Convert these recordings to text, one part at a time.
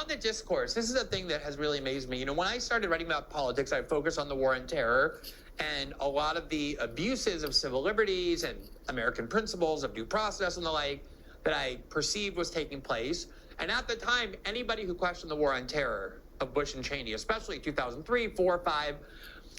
on the discourse, this is a thing that has really amazed me. When I started writing about politics, I focused on the war on terror and a lot of the abuses of civil liberties and American principles of due process and the like that I perceived was taking place. And at the time, anybody who questioned the war on terror of Bush and Cheney, especially 2003, 4, 5,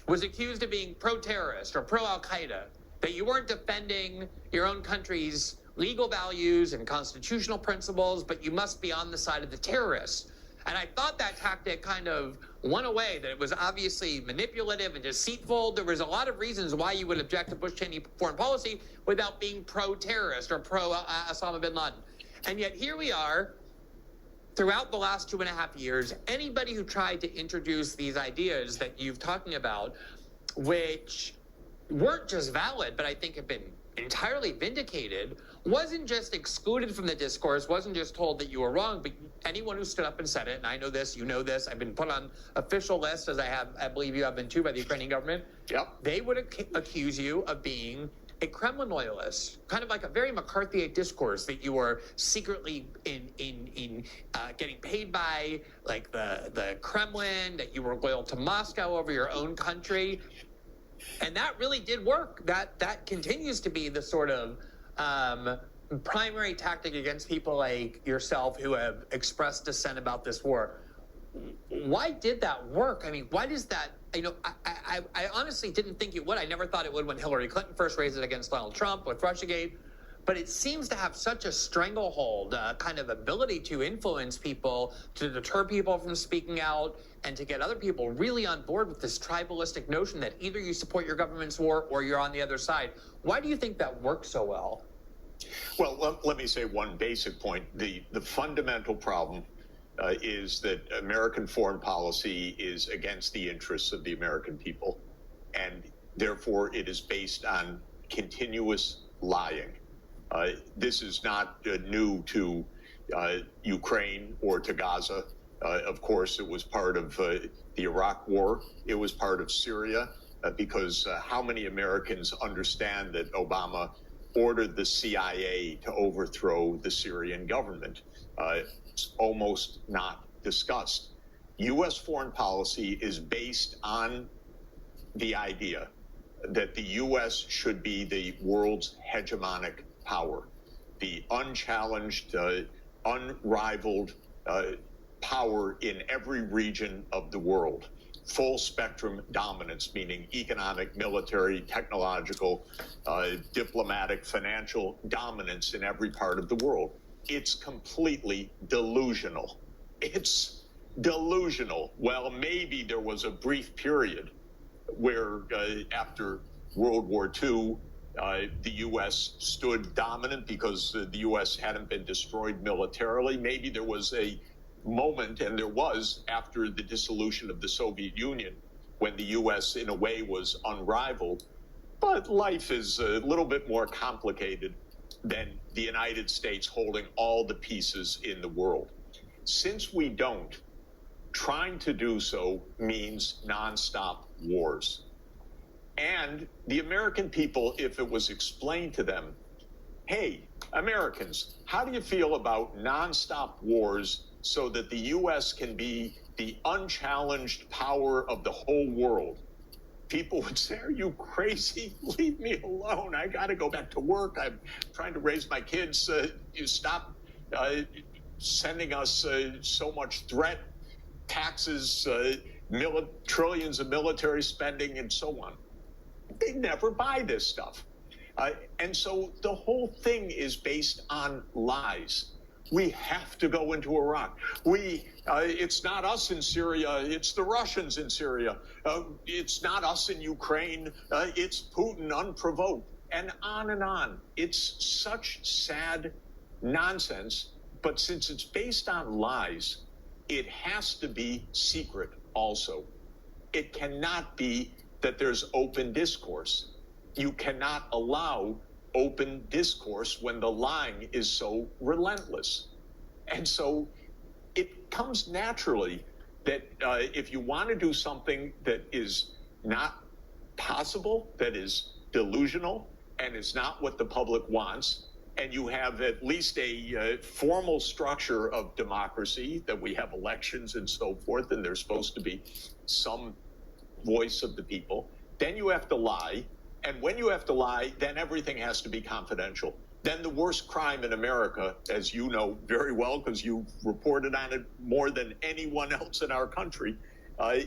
was accused of being pro-terrorist or pro-Al-Qaeda, that you weren't defending your own country's legal values and constitutional principles, but you must be on the side of the terrorists. And I thought that tactic kind of went away, that it was obviously manipulative and deceitful. There was a lot of reasons why you would object to Bush-Cheney foreign policy without being pro-terrorist or pro-Osama bin Laden. And yet here we are, throughout the last 2.5 years, anybody who tried to introduce these ideas that you've talking about, which weren't just valid, but I think have been entirely vindicated, wasn't just excluded from the discourse, wasn't just told that you were wrong, but anyone who stood up and said it, and I know this, you know this, I've been put on official lists, as I believe you have been too, by the Ukrainian government. Yep. They would accuse you of being a Kremlin loyalist, kind of like a very McCarthyite discourse, that you were secretly getting paid by like the Kremlin, that you were loyal to Moscow over your own country. And that really did work. That continues to be the sort of primary tactic against people like yourself who have expressed dissent about this war. Why did that work? I mean, why does that, I honestly didn't think it would. I never thought it would when Hillary Clinton first raised it against Donald Trump with Russiagate. But it seems to have such a stranglehold, kind of ability to influence people, to deter people from speaking out, and to get other people really on board with this tribalistic notion that either you support your government's war or you're on the other side. Why do you think that works so well? Well, let me say one basic point. The fundamental problem is that American foreign policy is against the interests of the American people, and therefore it is based on continuous lying. This is not new to Ukraine or to Gaza. Of course, it was part of the Iraq War. It was part of Syria, because how many Americans understand that Obama ordered the CIA to overthrow the Syrian government? It's almost not discussed. U.S. foreign policy is based on the idea that the U.S. should be the world's hegemonic power, the unchallenged, unrivaled power in every region of the world. Full spectrum dominance, meaning economic, military, technological, diplomatic, financial dominance in every part of the world. It's completely delusional. It's delusional. Well, maybe there was a brief period where after World War II, the U.S. stood dominant because the U.S. hadn't been destroyed militarily. Maybe there was a moment, and there was after the dissolution of the Soviet Union, when the U.S. in a way was unrivaled. But life is a little bit more complicated than the United States holding all the pieces in the world. Since we don't, trying to do so means nonstop wars. And the American people, if it was explained to them, hey, Americans, how do you feel about nonstop wars so that the U.S. can be the unchallenged power of the whole world? People would say, are you crazy? Leave me alone. I got to go back to work. I'm trying to raise my kids. You stop sending us so much threat, taxes, trillions of military spending, and so on. They never buy this stuff. And so the whole thing is based on lies. We have to go into Iraq. It's not us in Syria, it's the Russians in Syria. It's not us in Ukraine, it's Putin unprovoked, and on and on. It's such sad nonsense, but since it's based on lies, it has to be secret also. It cannot be that there's open discourse. You cannot allow open discourse when the lying is so relentless. And so it comes naturally that if you want to do something that is not possible, that is delusional, and is not what the public wants, and you have at least a formal structure of democracy, that we have elections and so forth, and there's supposed to be some voice of the people, then you have to lie. And when you have to lie, then everything has to be confidential. Then the worst crime in America, as you know very well, because you reported on it more than anyone else in our country,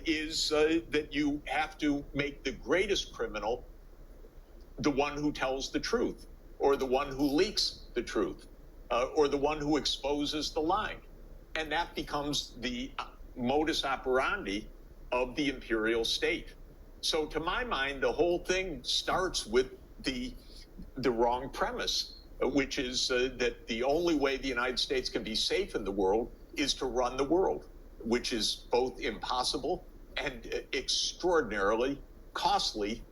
is that you have to make the greatest criminal the one who tells the truth, or the one who leaks the truth, or the one who exposes the lying. And that becomes the modus operandi of the imperial state. So to my mind, the whole thing starts with the wrong premise, which is that the only way the United States can be safe in the world is to run the world, which is both impossible and extraordinarily costly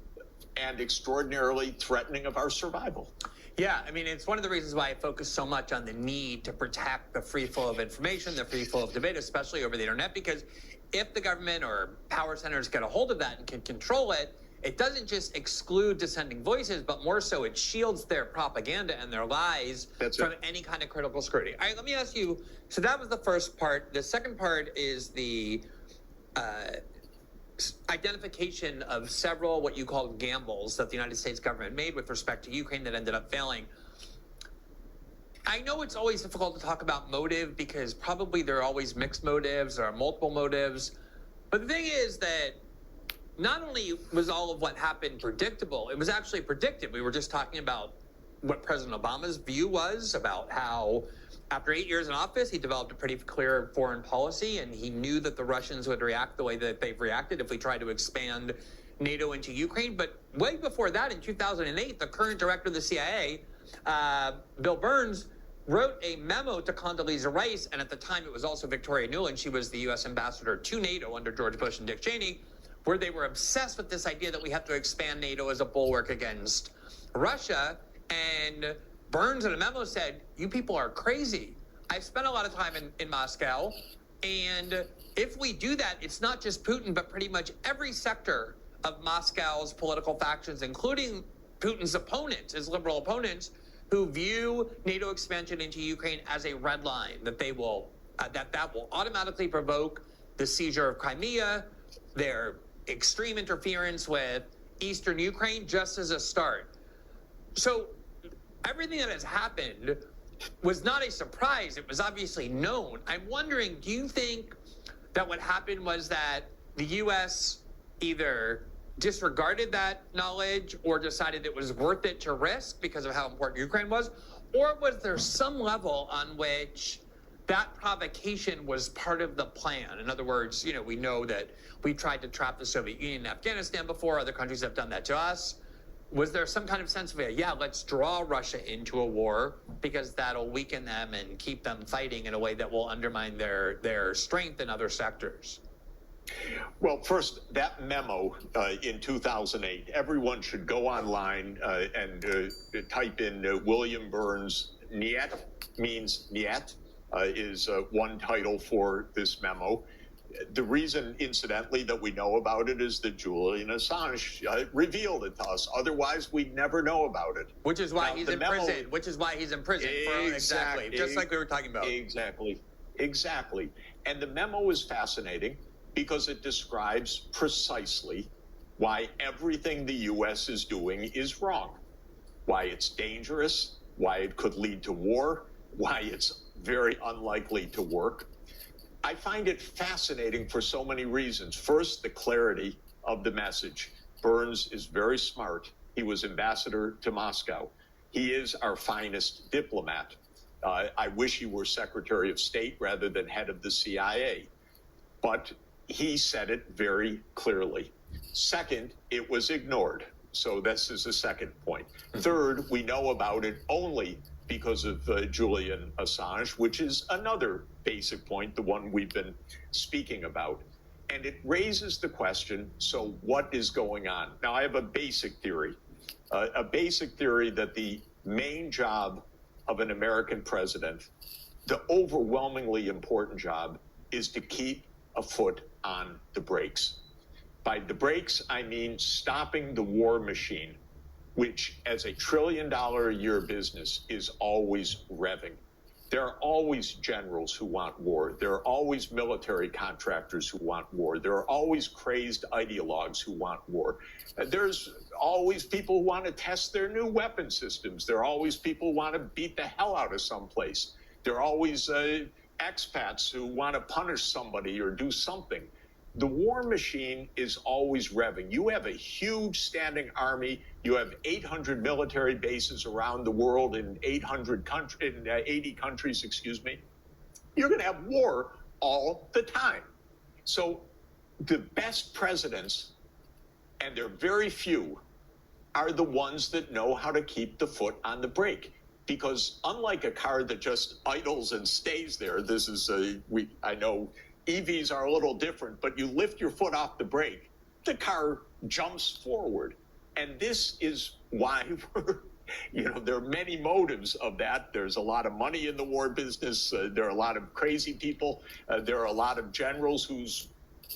and extraordinarily threatening of our survival. Yeah, I mean, it's one of the reasons why I focus so much on the need to protect the free flow of information, the free flow of debate, especially over the internet, because if the government or power centers get a hold of that and can control it, it doesn't just exclude dissenting voices, but more so it shields their propaganda and their lies from any kind of critical scrutiny. All right, let me ask you, so that was the first part. The second part is the identification of several what you call gambles that the United States government made with respect to Ukraine that ended up failing. I know it's always difficult to talk about motive because probably there are always mixed motives or multiple motives. But the thing is that not only was all of what happened predictable, it was actually predicted. We were just talking about what President Obama's view was about how after 8 years in office, he developed a pretty clear foreign policy, and he knew that the Russians would react the way that they've reacted if we try to expand NATO into Ukraine. But way before that, in 2008, the current director of the CIA, Bill Burns, wrote a memo to Condoleezza Rice, and at the time it was also Victoria Nuland. She was the U.S. ambassador to NATO under George Bush and Dick Cheney, where they were obsessed with this idea that we have to expand NATO as a bulwark against Russia. And Burns in a memo said, you people are crazy. I've spent a lot of time in Moscow, and if we do that, it's not just Putin, but pretty much every sector of Moscow's political factions, including Putin's opponents, his liberal opponents, who view NATO expansion into Ukraine as a red line, that they will that will automatically provoke the seizure of Crimea, their extreme interference with eastern Ukraine, just as a start. So everything that has happened was not a surprise. It was obviously known. I'm wondering, do you think that what happened was that the U.S. either disregarded that knowledge or decided it was worth it to risk because of how important Ukraine was? Or was there some level on which that provocation was part of the plan? In other words, you know, we know that we tried to trap the Soviet Union in Afghanistan before. Other countries have done that to us. Was there some kind of sense of, yeah, let's draw Russia into a war because that'll weaken them and keep them fighting in a way that will undermine their strength in other sectors? Well, first, that memo in 2008, everyone should go online and type in William Burns. Niet means niet is one title for this memo. The reason, incidentally, that we know about it is that Julian Assange revealed it to us. Otherwise, we'd never know about it. Which is why he's in prison. Which is why he's in prison. Exactly. Just like we were talking about. Exactly. And the memo is fascinating because it describes precisely why everything the U.S. is doing is wrong, why it's dangerous, why it could lead to war, why it's very unlikely to work. I find it fascinating for so many reasons. First, the clarity of the message. Burns is very smart. He was ambassador to Moscow. He is our finest diplomat. I wish he were Secretary of State rather than head of the CIA. But he said it very clearly. Second, it was ignored. So this is the second point. Third, we know about it only because of Julian Assange, which is another basic point, the one we've been speaking about. And it raises the question, so what is going on? Now, I have a basic theory that the main job of an American president, the overwhelmingly important job, is to keep a foot on the brakes. By the brakes, I mean stopping the war machine, which as a $1 trillion a year business is always revving. There are always generals who want war. There are always military contractors who want war. There are always crazed ideologues who want war. There's always people who want to test their new weapon systems. There are always people who want to beat the hell out of someplace. There are always expats who want to punish somebody or do something. The war machine is always revving. You have a huge standing army. You have 800 military bases around the world in 80 countries, excuse me. You're going to have war all the time. So the best presidents, and they're very few, are the ones that know how to keep the foot on the brake. Because unlike a car that just idles and stays there, I know EVs are a little different, but you lift your foot off the brake, the car jumps forward. And this is why there are many motives of that. There's a lot of money in the war business. There are a lot of crazy people. There are a lot of generals whose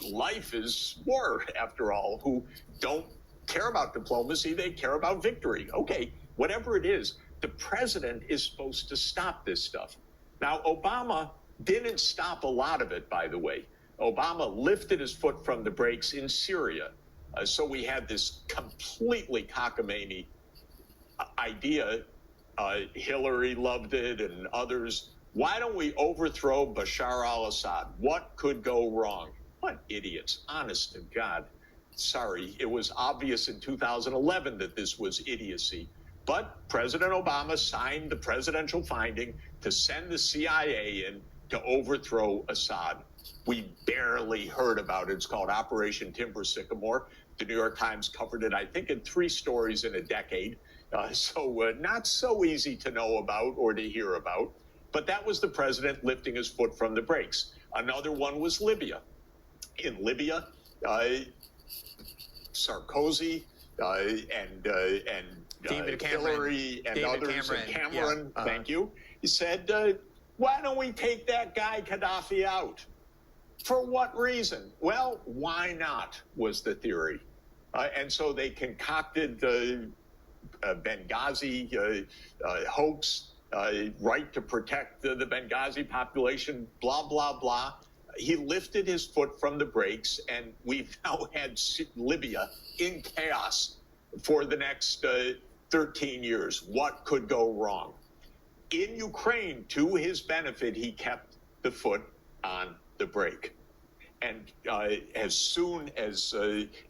life is war, after all, who don't care about diplomacy. They care about victory. Okay, whatever it is, the president is supposed to stop this stuff. Now, Obama didn't stop a lot of it, by the way. Obama lifted his foot from the brakes in Syria. So we had this completely cockamamie idea. Hillary loved it and others. Why don't we overthrow Bashar al-Assad? What could go wrong? What idiots, honest to God. Sorry, it was obvious in 2011 that this was idiocy. But President Obama signed the presidential finding to send the CIA in to overthrow Assad. We barely heard about it. It's called Operation Timber Sycamore. The New York Times covered it, I think, in 3 stories in a decade. So not so easy to know about or to hear about. But that was the president lifting his foot from the brakes. Another one was Libya. In Libya, Sarkozy and Hillary and David others, Cameron, thank you, he said, why don't we take that guy Gaddafi out? For what reason? Well, why not, was the theory. And so they concocted the Benghazi hoax, right to protect the Benghazi population, blah, blah, blah. He lifted his foot from the brakes, and we've now had Libya in chaos for the next 13 years. What could go wrong? In Ukraine, to his benefit, he kept the foot on the brake. And as soon as,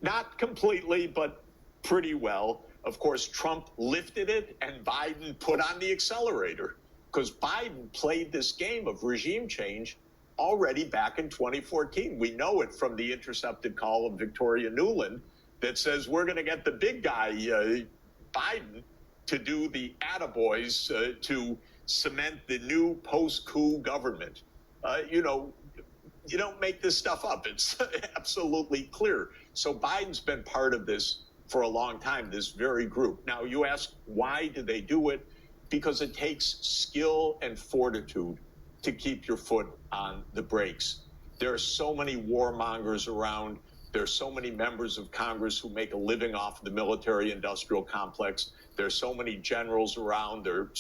not completely, but pretty well, of course, Trump lifted it and Biden put on the accelerator, because Biden played this game of regime change already back in 2014. We know it from the intercepted call of Victoria Nuland that says we're going to get the big guy, Biden, to do the attaboys to cement the new post-coup government. You don't make this stuff up. It's absolutely clear. So Biden's been part of this for a long time, this very group. Now, you ask, why do they do it? Because it takes skill and fortitude to keep your foot on the brakes. There are so many warmongers around. There are so many members of Congress who make a living off of the military-industrial complex. There are so many generals around. There are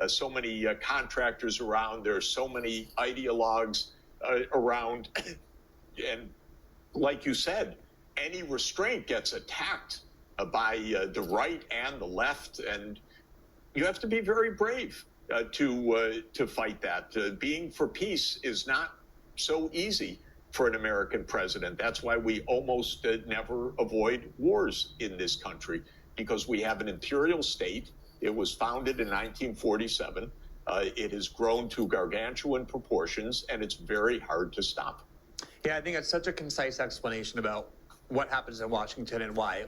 so many contractors around. There are so many ideologues around. And like you said, any restraint gets attacked by the right and the left. And you have to be very brave to fight that. Being for peace is not so easy for an American president. That's why we almost never avoid wars in this country, because we have an imperial state. It was founded in 1947. It has grown to gargantuan proportions, and it's very hard to stop. Yeah, I think that's such a concise explanation about what happens in Washington and why.